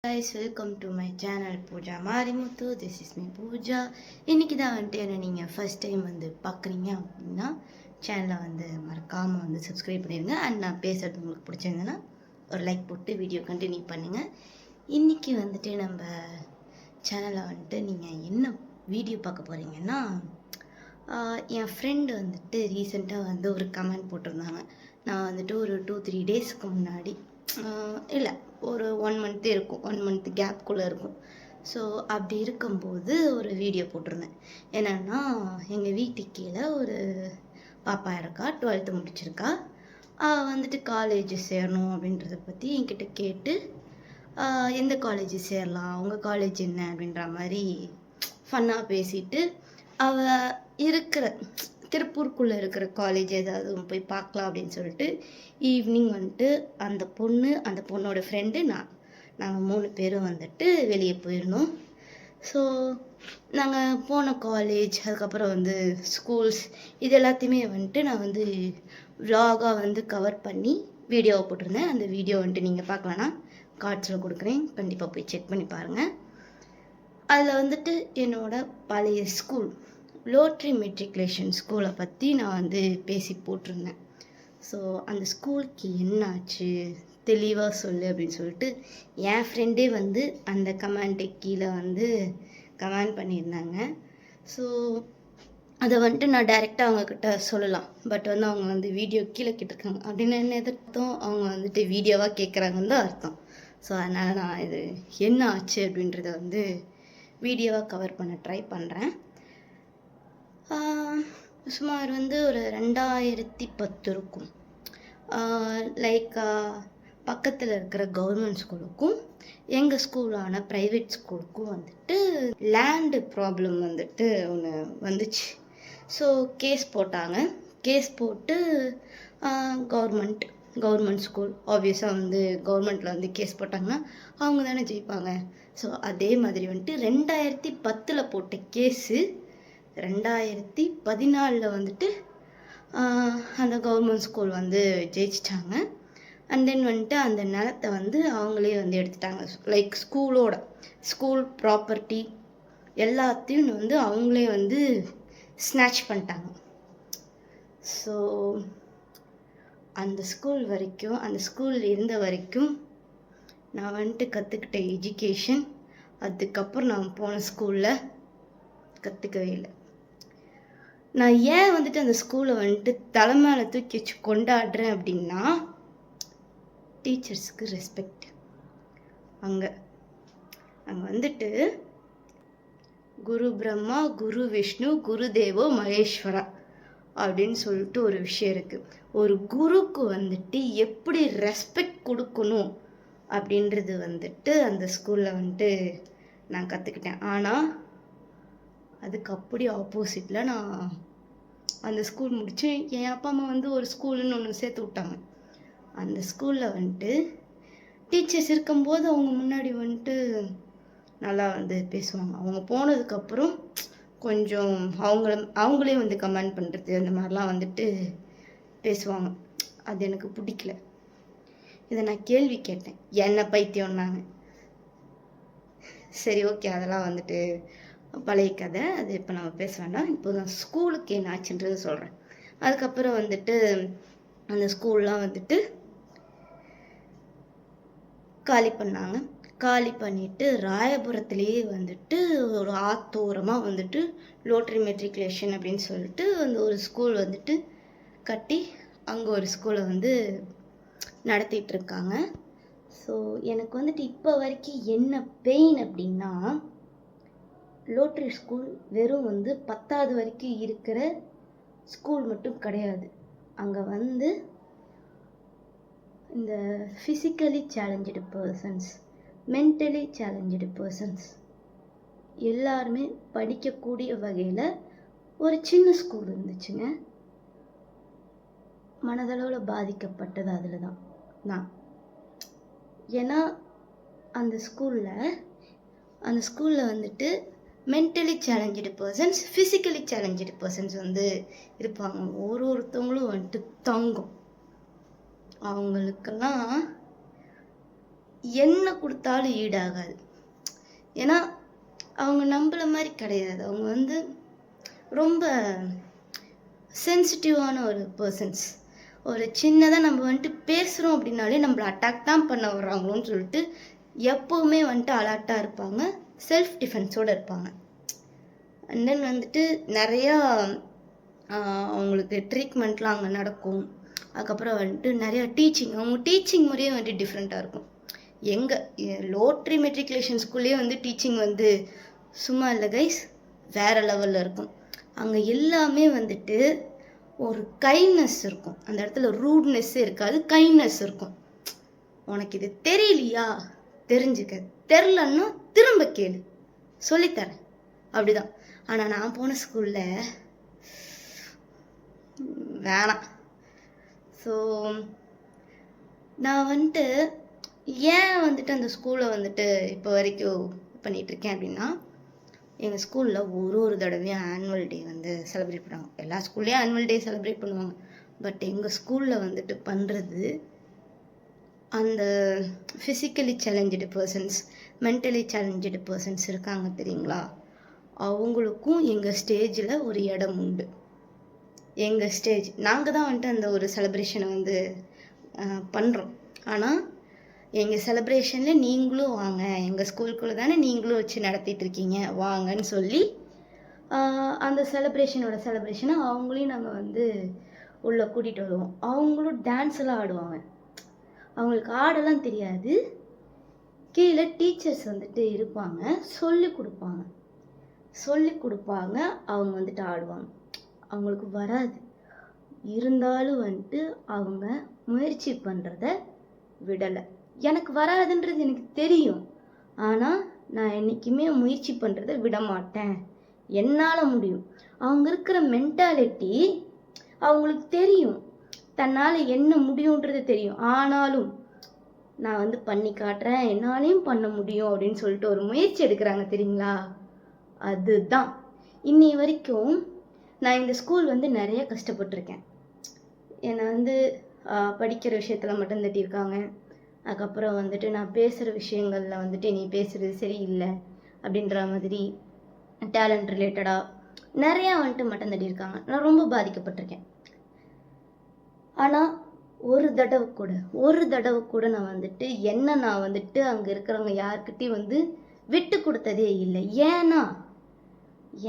guys, welcome to my channel Pooja Marimuthu. This is me Pooja. இன்னைக்கு தான் வந்துட்டு என்ன நீங்கள் ஃபர்ஸ்ட் டைம் வந்து பார்க்குறீங்க அப்படின்னா சேனலை வந்து மறக்காமல் வந்து சப்ஸ்கிரைப் பண்ணிடுங்க. அண்ட் நான் பேசுகிறது உங்களுக்கு பிடிச்சிருந்ததுன்னா ஒரு லைக் போட்டு வீடியோ கண்டினியூ பண்ணுங்கள். இன்றைக்கி வந்துட்டு நம்ம சேனலில் வந்துட்டு நீங்கள் என்ன வீடியோ பார்க்க போகிறீங்கன்னா, என் ஃப்ரெண்டு வந்துட்டு ரீசெண்டாக வந்து ஒரு கமெண்ட் போட்டிருந்தாங்க. நான் வந்துட்டு ஒரு 2-3 டேஸ்க்கு முன்னாடி இல்லை, ஒரு 1 மந்த்தே இருக்கும், 1 மந்த் கேப்குள்ளே இருக்கும். ஸோ அப்படி இருக்கும்போது ஒரு வீடியோ போட்டிருந்தேன். என்னென்னா, எங்கள் வீட்டுக்கு கீழே ஒரு பாப்பா இருக்கா, 12th முடிச்சிருக்கா. வந்துட்டு காலேஜ் சேரணும் அப்படின்றத பற்றி என்கிட்ட கேட்டு, எந்த காலேஜ் சேரலாம், அவங்க காலேஜ் என்ன அப்படின்ற மாதிரி ஃபன்னாக பேசிட்டு, அவள் இருக்கிற திருப்பூருக்குள்ளே இருக்கிற காலேஜ் ஏதாவது போய் பார்க்கலாம் அப்படின்னு சொல்லிட்டு ஈவினிங் வந்துட்டு அந்த பொண்ணோட ஃப்ரெண்டு நாங்கள் 3 பேரும் வந்துட்டு வெளியே போயிருந்தோம். ஸோ நாங்கள் போன காலேஜ், அதுக்கப்புறம் வந்து ஸ்கூல்ஸ், இது எல்லாத்தையுமே வந்துட்டு நான் வந்து விலாகாக வந்து கவர் பண்ணி வீடியோவை போட்டிருந்தேன். அந்த வீடியோ வந்துட்டு நீங்கள் பார்க்கலன்னா கார்ட்ஸில் கொடுக்குறேன், கண்டிப்பாக போய் செக் பண்ணி பாருங்கள். அதில் வந்துட்டு என்னோட பழைய ஸ்கூல் லோட்ரி மெட்ரிகுலேஷன் ஸ்கூலை பற்றி நான் வந்து பேசி போட்டிருந்தேன். ஸோ அந்த ஸ்கூலுக்கு என்னாச்சு தெளிவாக சொல்லு அப்படின்னு சொல்லிட்டு என் ஃப்ரெண்டே வந்து அந்த கமெண்ட்டு கீழே வந்து கமெண்ட் பண்ணியிருந்தாங்க. ஸோ அதை வந்துட்டு நான் டைரெக்டாக அவங்கக்கிட்ட சொல்லலாம், பட் வந்து அவங்க வந்து வீடியோ கீழே கேட்டிருக்காங்க அப்படின்னு என்ன எதிர்த்தோம், அவங்க வந்துட்டு வீடியோவாக கேட்குறாங்கன்னு தான் அர்த்தம். ஸோ அதனால் நான் இது என்ன ஆச்சு அப்படின்றத வந்து வீடியோவாக கவர் பண்ண ட்ரை பண்ணுறேன். சுமார் வந்து ஒரு 2010 இருக்கும். லைக் பக்கத்தில் இருக்கிற கவர்மெண்ட் ஸ்கூலுக்கும் எங்கள் ஸ்கூலான ப்ரைவேட் ஸ்கூலுக்கும் வந்துட்டு லேண்டு ப்ராப்ளம் வந்துட்டு ஒன்று வந்துச்சு. ஸோ கேஸ் போட்டாங்க. கேஸ் போட்டு கவர்மெண்ட் ஸ்கூல் ஆப்வியஸாக வந்து கவர்மெண்ட்டில் வந்து கேஸ் போட்டாங்கன்னா அவங்க தானே ஜெயிப்பாங்க. ஸோ அதே மாதிரி வந்துட்டு 2010 போட்ட கேஸு 2014 வந்துட்டு அந்த கவர்மெண்ட் ஸ்கூல் வந்து ஜெயிச்சிட்டாங்க. அண்ட் தென் வந்துட்டு அந்த நிலத்தை வந்து அவங்களே வந்து எடுத்துட்டாங்க. லைக் ஸ்கூல் ப்ராப்பர்ட்டி எல்லாத்தையும் வந்து அவங்களே வந்து ஸ்நாச் பண்ணிட்டாங்க. ஸோ அந்த ஸ்கூல் இருந்த வரைக்கும் நான் வந்துட்டு கற்றுக்கிட்ட எஜுகேஷன், அதுக்கப்புறம் நான் போன ஸ்கூலில் கற்றுக்கவே இல்லை. நான் ஏன் வந்துட்டு அந்த ஸ்கூலை வந்துட்டு தலைமையில தூக்கி வச்சு கொண்டாடுறேன் அப்படின்னா, டீச்சர்ஸுக்கு ரெஸ்பெக்ட். அங்கே வந்துட்டு குரு பிரம்மா, குரு விஷ்ணு, குரு தேவோ மகேஸ்வரா அப்படின்னு சொல்லிட்டு ஒரு விஷயம் இருக்குது. ஒரு குருக்கு வந்துட்டு எப்படி ரெஸ்பெக்ட் கொடுக்கணும் அப்படின்றது வந்துட்டு அந்த ஸ்கூலில் வந்துட்டு நான் கற்றுக்கிட்டேன். ஆனால் அதுக்கு அப்படி ஆப்போசிட்டில் நான் அந்த ஸ்கூல் முடித்து என் அப்பா அம்மா வந்து ஒரு ஸ்கூலுன்னு ஒன்று சேர்த்து விட்டாங்க. அந்த ஸ்கூலில் வந்துட்டு டீச்சர்ஸ் இருக்கும்போது அவங்க முன்னாடி வந்துட்டு நல்லா வந்து பேசுவாங்க. அவங்க போனதுக்கப்புறம் கொஞ்சம் அவங்களே வந்து கமெண்ட் பண்ணுறது அந்த மாதிரிலாம் வந்துட்டு பேசுவாங்க. அது எனக்கு பிடிக்கல. இதை நான் கேள்வி கேட்டேன், என்ன பைத்தியம்னாங்க. சரி, ஓகே, அதெல்லாம் வந்துட்டு பழைய கதை, அது இப்போ நம்ம பேச வேண்டாம். இப்போ நான் ஸ்கூலுக்கு என்ன ஆச்சுன்றது சொல்கிறேன். அதுக்கப்புறம் வந்துட்டு அந்த ஸ்கூல்லாம் வந்துட்டு காலி பண்ணாங்க. காலி பண்ணிவிட்டு ராயபுரத்துலேயே வந்துட்டு ஒரு ஆத்தோரமாக வந்துட்டு லோட்ரி மெட்ரிகுலேஷன் அப்படின்னு சொல்லிட்டு அந்த ஒரு ஸ்கூல் வந்துட்டு கட்டி அங்கே ஒரு ஸ்கூலை வந்து நடத்திட்டுருக்காங்க. ஸோ எனக்கு வந்துட்டு இப்போ வரைக்கும் என்ன பெயின் அப்படின்னா, லோட்ரி ஸ்கூல் வெறும் வந்து 10வது வரைக்கும் இருக்கிற ஸ்கூல் மட்டும் கிடையாது. அங்கே வந்து இந்த physically challenged persons, mentally challenged persons எல்லாருமே படிக்கக்கூடிய வகையில் ஒரு சின்ன ஸ்கூல் இருந்துச்சுங்க. மனதளவில் பாதிக்கப்பட்டது அதில் தான் நான். ஏன்னா அந்த ஸ்கூலில் வந்துட்டு mentally challenged persons, physically challenged persons வந்து இருப்பாங்க. ஒருத்தவங்களும் வந்துட்டு தங்கும். அவங்களுக்கெல்லாம் என்ன கொடுத்தாலும் ஈடாகாது. ஏன்னா அவங்க நம்மள மாதிரி கிடையாது. அவங்க வந்து ரொம்ப சென்சிட்டிவான ஒரு பர்சன்ஸ். ஒரு சின்னதாக நம்ம வந்துட்டு பேசுகிறோம் அப்படின்னாலே நம்மளை அட்டாக் தான் பண்ண வர்றாங்களோன்னு சொல்லிட்டு எப்போவுமே வந்துட்டு அலர்ட்டாக இருப்பாங்க, செல்ஃப் டிஃபென்ஸோடு இருப்பாங்க. அண்ட் தென் வந்துட்டு நிறையா அவங்களுக்கு ட்ரீட்மெண்ட்லாம் அங்கே நடக்கும். அதுக்கப்புறம் வந்துட்டு நிறையா அவங்க டீச்சிங் முறையே வந்துட்டு டிஃப்ரெண்ட்டாக இருக்கும். லோட்ரி மெட்ரிகுலேஷன் ஸ்கூல்லேயே வந்து டீச்சிங் வந்து சும்மா இல்லை கைஸ், வேறு லெவலில் இருக்கும். அங்கே எல்லாமே வந்துட்டு ஒரு கைண்ட்னஸ் இருக்கும். அந்த இடத்துல ரூட்னஸ்ஸே இருக்காது, கைண்ட்னஸ் இருக்கும். உனக்கு இது தெரியலையா, தெரிஞ்சுக்க, தெரிலன்னா திரும்ப கேளு, சொல்லித்தரேன், அப்படிதான். ஆனால் நான் போன ஸ்கூலில் வேணாம். ஸோ நான் வந்துட்டு ஏன் வந்துட்டு அந்த ஸ்கூலை வந்துட்டு இப்போ வரைக்கும் பண்ணிகிட்ருக்கேன் அப்படின்னா, எங்கள் ஸ்கூலில் ஒரு தடவையும் ஆனுவல் டே வந்து செலிப்ரேட் பண்ணுவாங்க. எல்லா ஸ்கூல்லேயும் ஆனுவல் டே செலிப்ரேட் பண்ணுவாங்க. பட் எங்கள் ஸ்கூலில் வந்துட்டு பண்ணுறது, அந்த physically challenged persons, mentally challenged persons இருக்காங்க தெரியுங்களா, அவங்களுக்கும் எங்கள் ஸ்டேஜில் ஒரு இடம் உண்டு. எங்கள் ஸ்டேஜ் நாங்கள் தான் வந்துட்டு அந்த ஒரு செலிப்ரேஷனை வந்து பண்ணுறோம். ஆனால் எங்கள் செலிப்ரேஷனில் நீங்களும் வாங்க, எங்கள் ஸ்கூலுக்குள்ளே தானே நீங்களும் வச்சு நடத்திட்டு இருக்கீங்க, வாங்கன்னு சொல்லி அந்த செலிப்ரேஷனை அவங்களையும் நாங்கள் வந்து உள்ளே கூட்டிகிட்டு வருவோம். அவங்களும் டான்ஸ் எல்லாம் ஆடுவாங்க. அவங்களுக்கு ஆடெல்லாம் தெரியாது, கீழே டீச்சர்ஸ் வந்துட்டு இருப்பாங்க, சொல்லி கொடுப்பாங்க, அவங்க வந்துட்டு ஆடுவாங்க. அவங்களுக்கு வராது, இருந்தாலும் வந்துட்டு அவங்க முயற்சி பண்ணுறத விடலை. எனக்கு வராதுன்றது எனக்கு தெரியும், ஆனால் நான் என்றைக்குமே முயற்சி பண்ணுறதை விட மாட்டேன், என்னால் முடியும். அவங்க இருக்கிற மென்டாலிட்டி அவங்களுக்கு தெரியும், தன்னால் என்ன முடியுன்றது தெரியும். ஆனாலும் நான் வந்து பண்ணி காட்டுறேன், என்னாலையும் பண்ண முடியும் அப்படின்னு சொல்லிட்டு ஒரு முயற்சி எடுக்கிறாங்க தெரியுங்களா, அதுதான். இன்னி வரைக்கும் நான் இந்த ஸ்கூல் வந்து நிறைய கஷ்டப்பட்டிருக்கேன். என்னை வந்து படிக்கிற விஷயத்தில் மட்டும் தட்டியிருக்காங்க. அதுக்கப்புறம் வந்துட்டு நான் பேசுகிற விஷயங்களில் வந்துட்டு நீ பேசுகிறது சரியில்லை அப்படின்ற மாதிரி டேலண்ட் ரிலேட்டடாக நிறையா வந்துட்டு மட்டும் தட்டியிருக்காங்க. நான் ரொம்ப பாதிக்கப்பட்டிருக்கேன். ஆனால் ஒரு தடவை கூட நான் வந்துட்டு நான் வந்துட்டு அங்கே இருக்கிறவங்க யார்கிட்டையும் வந்து விட்டு கொடுத்ததே இல்லை. ஏன்னா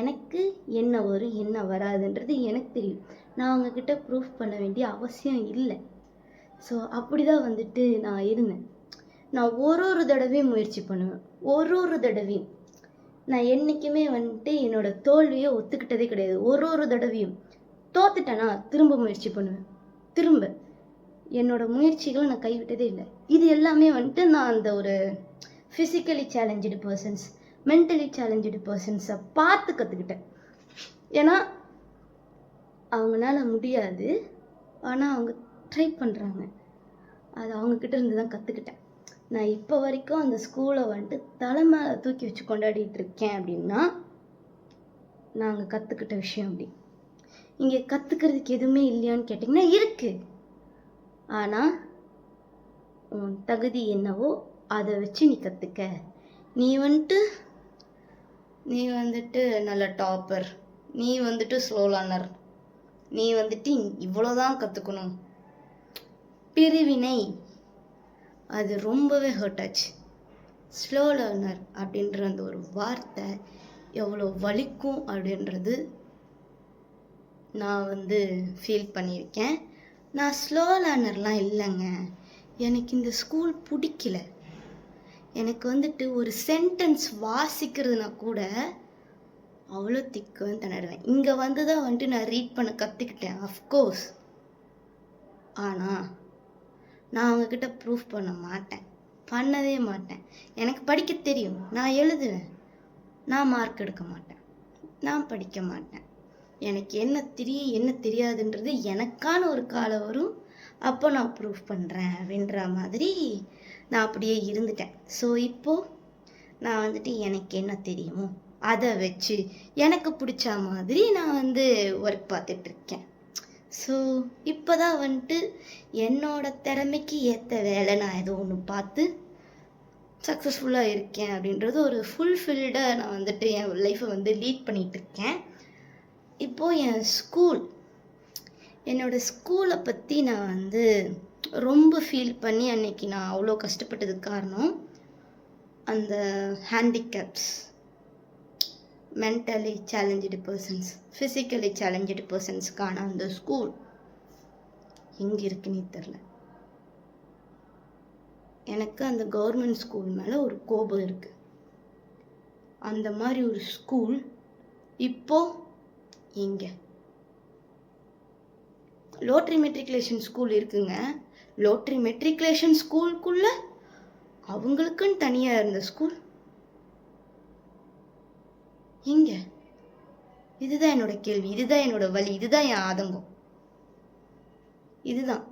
எனக்கு என்ன வரும் என்ன வராதுன்றது எனக்கு தெரியும். நான் அவங்கக்கிட்ட ப்ரூஃப் பண்ண வேண்டிய அவசியம் இல்லை. ஸோ அப்படி தான் வந்துட்டு நான் இருந்தேன். நான் ஒரு தடவையும் முயற்சி பண்ணுவேன். ஒரு தடவையும் நான் என்றைக்குமே வந்துட்டு என்னோடய தோல்வியை ஒத்துக்கிட்டதே கிடையாது. ஒரு தடவையும் தோத்துட்டேன்னா திரும்ப முயற்சி பண்ணுவேன். திரும்ப என்னோடய முயற்சிகளை நான் கைவிட்டதே இல்லை. இது எல்லாமே வந்துட்டு நான் அந்த ஒரு physically challenged persons, mentally challenged பர்சன்ஸை பார்த்து கற்றுக்கிட்டேன். ஏன்னா அவங்களால முடியாது, ஆனால் அவங்க ட்ரை பண்ணுறாங்க. அது அவங்கக்கிட்ட இருந்து தான் கற்றுக்கிட்டேன். நான் இப்போ வரைக்கும் அந்த ஸ்கூலை வந்துட்டு தலைமையில தூக்கி வச்சு கொண்டாடிட்டு இருக்கேன் அப்படின்னா நாங்கள் கற்றுக்கிட்ட விஷயம் அப்படி. இங்கே கற்றுக்கிறதுக்கு எதுவுமே இல்லையான்னு கேட்டிங்கன்னா இருக்குது. ஆனால் உன் தகுதி என்னவோ அதை வச்சு நீ கற்றுக்க. நீ வந்துட்டு நல்ல டாப்பர், நீ வந்துட்டு ஸ்லோ லேர்னர், நீ வந்துட்டு இவ்வளோதான் கற்றுக்கணும், பிரிவினை அது ரொம்பவே ஹர்ட் ஆச்சு. ஸ்லோ லேர்னர் அப்படின்ற அந்த ஒரு வார்த்தை எவ்வளோ வலிக்கும் அப்படின்றது நான் வந்து ஃபீல் பண்ணியிருக்கேன். நான் ஸ்லோ லேர்னர்லாம் இல்லைங்க, எனக்கு இந்த ஸ்கூல் பிடிக்கல. எனக்கு வந்துட்டு ஒரு சென்டென்ஸ் வாசிக்கிறதுனா கூட அவ்வளோ திக்குன்னு திணறுவேன். இங்கே வந்து தான் வந்துட்டு நான் ரீட் பண்ண கற்றுக்கிட்டேன் அஃப்கோர்ஸ். ஆனால் நான் அவங்கக்கிட்ட ப்ரூஃப் பண்ண மாட்டேன், பண்ணவே மாட்டேன். எனக்கு படிக்க தெரியும், நான் எழுதுவேன், நான் மார்க் எடுக்க மாட்டேன், நான் படிக்க மாட்டேன். எனக்கு என்ன தெரியும் என்ன தெரியாதுன்றது எனக்கான ஒரு காலம் வரும், அப்போ நான் ப்ரூஃப் பண்ணுறேன் அப்படின்ற மாதிரி நான் அப்படியே இருந்துட்டேன். ஸோ இப்போது நான் வந்துட்டு எனக்கு என்ன தெரியுமோ அதை வச்சு எனக்கு பிடிச்ச மாதிரி நான் வந்து ஒர்க் பார்த்துட்ருக்கேன். ஸோ இப்போ தான் வந்துட்டு என்னோட திறமைக்கு ஏற்ற வேலை நான் ஏதோ ஒன்று பார்த்து சக்ஸஸ்ஃபுல்லாக இருக்கேன் அப்படின்றது ஒரு ஃபுல்ஃபில்டாக நான் வந்துட்டு என் லைஃப்பை வந்து லீட் பண்ணிகிட்ருக்கேன். இப்போது என்னோடய ஸ்கூலை பற்றி நான் வந்து ரொம்ப ஃபீல் பண்ணி அன்னைக்கு நான் அவ்வளோ கஷ்டப்பட்டதுக்கு காரணம் அந்த handicaps, mentally challenged persons, physically challenged பர்சன்ஸ்க்கான அந்த ஸ்கூல் எங்கே இருக்குன்னு தெரில. எனக்கு அந்த கவர்மெண்ட் ஸ்கூல் மேலே ஒரு கோபம் இருக்குது. அந்த மாதிரி ஒரு ஸ்கூல் இப்போ எங்கே? லோட்ரி மெட்ரிகுலேஷன் ஸ்கூல் இருக்குங்க. லோட்ரி மெட்ரிகுலேஷன் ஸ்கூலுக்குள்ள அவங்களுக்குன்னு தனியாக இருந்த ஸ்கூல் எங்கே? இதுதான் என்னோட கேள்வி, இதுதான் என்னோட வலி, இதுதான் என் ஆதங்கம். இதுதான்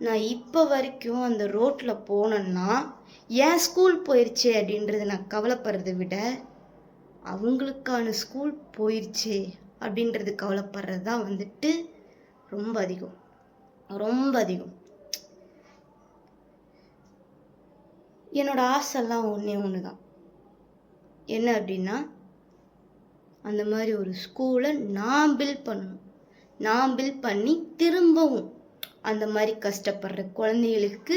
நான் இப்போ வரைக்கும் அந்த ரோட்டில் போனேன்னா ஏன் ஸ்கூல் போயிடுச்சே அப்படின்றது நான் கவலைப்படுறதை விட அவங்களுக்கான ஸ்கூல் போயிடுச்சே அப்படின்றது கவலைப்படுறது தான் வந்துட்டு ரொம்ப அதிகம், ரொம்ப அதிகம். என்னோட ஆசைலாம் ஒன்று தான். என்ன அப்படின்னா அந்த மாதிரி ஒரு ஸ்கூலை நான் பில்ட் பண்ணணும். நான் பில்ட் பண்ணி திரும்பவும் அந்த மாதிரி கஷ்டப்படுற குழந்தைகளுக்கு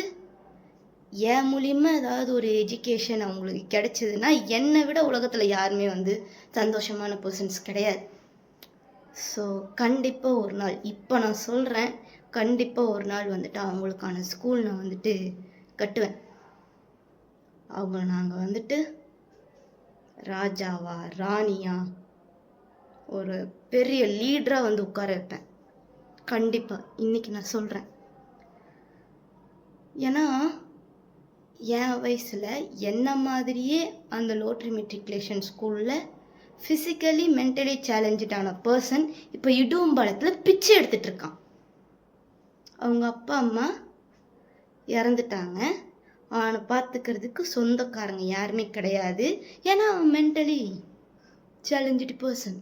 என் மூலியமா ஏதாவது ஒரு எஜுகேஷன் அவங்களுக்கு கிடைச்சதுன்னா என்னை விட உலகத்தில் யாருமே வந்து சந்தோஷமான பர்சன்ஸ் கிடையாது. ஸோ கண்டிப்பாக ஒரு நாள், இப்போ நான் சொல்கிறேன், கண்டிப்பாக ஒரு நாள் வந்துட்டு அவங்களுக்கான ஸ்கூல் நான் வந்துட்டு கட்டுவேன். அவங்க நாங்கள் வந்துட்டு ராஜாவா ராணியா ஒரு பெரிய லீடராக வந்து உட்கார வைப்பேன். கண்டிப்பாக இன்னைக்கு நான் சொல்கிறேன். ஏன்னா என் வயசில் என்ன மாதிரியே அந்த லோட்ரி மெட்ரிகுலேஷன் ஸ்கூலில் ஃபிசிக்கலி மென்டலி சேலஞ்சடான பர்சன் இப்போ இடும்பலத்தில் பிச்சை எடுத்துகிட்டு இருக்கான். அவங்க அப்பா அம்மா இறந்துட்டாங்க. அவனை பார்த்துக்கிறதுக்கு சொந்தக்காரங்க யாருமே கிடையாது. ஏன்னா அவன் மென்டலி சேலஞ்சடு பர்சன்.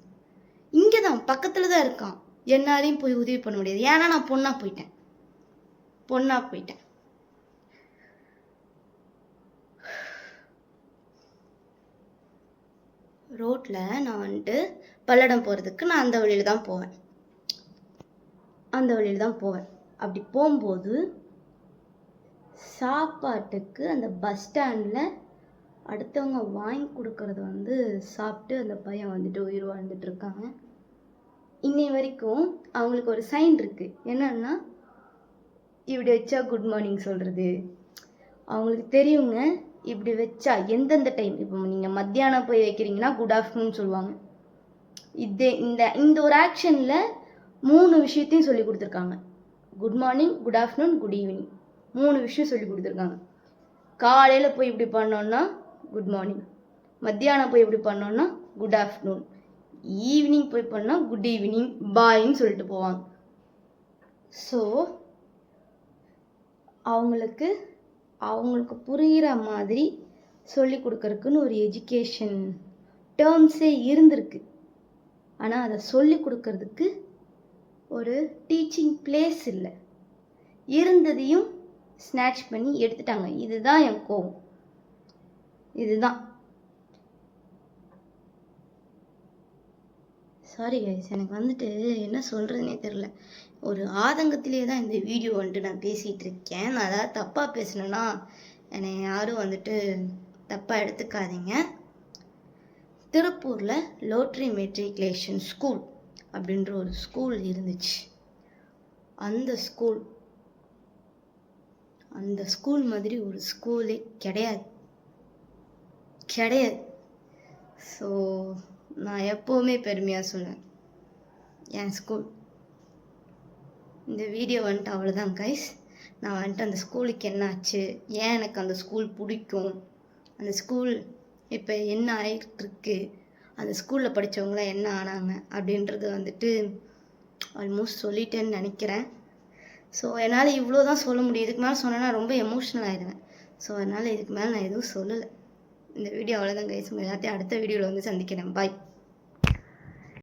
இங்கே தான் பக்கத்தில் தான் இருக்கான். என்னாலையும் போய் உதவி பண்ண முடியாது. ஏன்னா நான் பொண்ணாக போயிட்டேன். ரோட்டில் நான் வந்துட்டு பல்லடம் போகிறதுக்கு நான் அந்த வழியில் தான் போவேன். அப்படி போகும்போது சாப்பாட்டுக்கு அந்த பஸ் ஸ்டாண்டில் அடுத்தவங்க வாங்கி கொடுக்கறது வந்து சாப்பிட்டு அந்த பையன் வந்துட்டு உயிர் வாழ்ந்துட்டு இருக்காங்க. இன்னை வரைக்கும் அவங்களுக்கு ஒரு சைன் இருக்குது. என்னன்னா இப்படி வச்சா குட் மார்னிங் சொல்கிறது. அவங்களுக்கு தெரியுங்க, இப்படி வச்சா எந்தெந்த டைம், இப்போ நீங்கள் மத்தியானம் போய் வைக்கிறீங்கன்னா குட் ஆஃப்டர்நூன் சொல்லுவாங்க. இந்த ஒரு ஆக்ஷனில் 3 விஷயத்தையும் சொல்லி கொடுத்துருக்காங்க. Good morning, good afternoon, good evening, 3 விஷயம் சொல்லி கொடுத்துருக்காங்க. காலையில் போய் இப்படி பண்ணோன்னா குட் மார்னிங், மத்தியானம் போய் இப்படி பண்ணோன்னா குட் ஆஃப்டர்நூன், ஈவினிங் போய் பண்ணால் குட் ஈவினிங், பாய்ன்னு சொல்லிட்டு போவாங்க. ஸோ அவங்களுக்கு புரிகிற மாதிரி சொல்லி கொடுக்கறதுக்குன்னு ஒரு எஜுகேஷன் டேர்ம்ஸே இருந்திருக்கு. ஆனால் அதை சொல்லி கொடுக்கறதுக்கு ஒரு டீச்சிங் பிளேஸ் இல்லை. இருந்ததையும் ஸ்நாட்ச் பண்ணி எடுத்துட்டாங்க. இதுதான் என் கோவம். இதுதான். சாரி கைஸ், எனக்கு வந்துட்டு என்ன சொல்கிறதுனே தெரில. ஒரு ஆதங்கத்திலே தான் இந்த வீடியோ வந்துட்டு நான் பேசிகிட்டு இருக்கேன். நான் அதாவது தப்பாக பேசினேன்னா என்னை யாரும் வந்துட்டு தப்பாக எடுத்துக்காதீங்க. திருப்பூரில் லோட்ரி மெட்ரிகுலேஷன் ஸ்கூல் அப்படின்ற ஒரு ஸ்கூல் இருந்துச்சு. அந்த ஸ்கூல் மாதிரி ஒரு ஸ்கூலே கிடையாது. ஸோ நான் எப்போவுமே பெருமையாக சொல்லுவேன் என் ஸ்கூல். இந்த வீடியோ வந்துட்டு அவ்வளோதான் கைஸ். நான் வந்துட்டு அந்த ஸ்கூலுக்கு என்ன ஆச்சு, ஏன் எனக்கு அந்த ஸ்கூல் பிடிக்கும், அந்த ஸ்கூல் இப்போ என்ன ஆகிட்டுருக்கு, அந்த ஸ்கூலில் படித்தவங்களாம் என்ன ஆனாங்க அப்படின்றது வந்துட்டு ஆல்மோஸ்ட் சொல்லிட்டேன்னு நினைக்கிறேன். ஸோ என்னால் இவ்வளோ தான் சொல்ல முடியும். இதுக்கு மேலே சொன்னேன்னா ரொம்ப எமோஷ்னல் ஆகிடுவேன். ஸோ அதனால் இதுக்கு மேலே நான் எதுவும் சொல்லலை. இந்த வீடியோ அவ்வளோதான் கைஸ். உங்கள் எல்லாத்தையும் அடுத்த வீடியோவில் வந்து சந்திக்கிறேன். பாய்.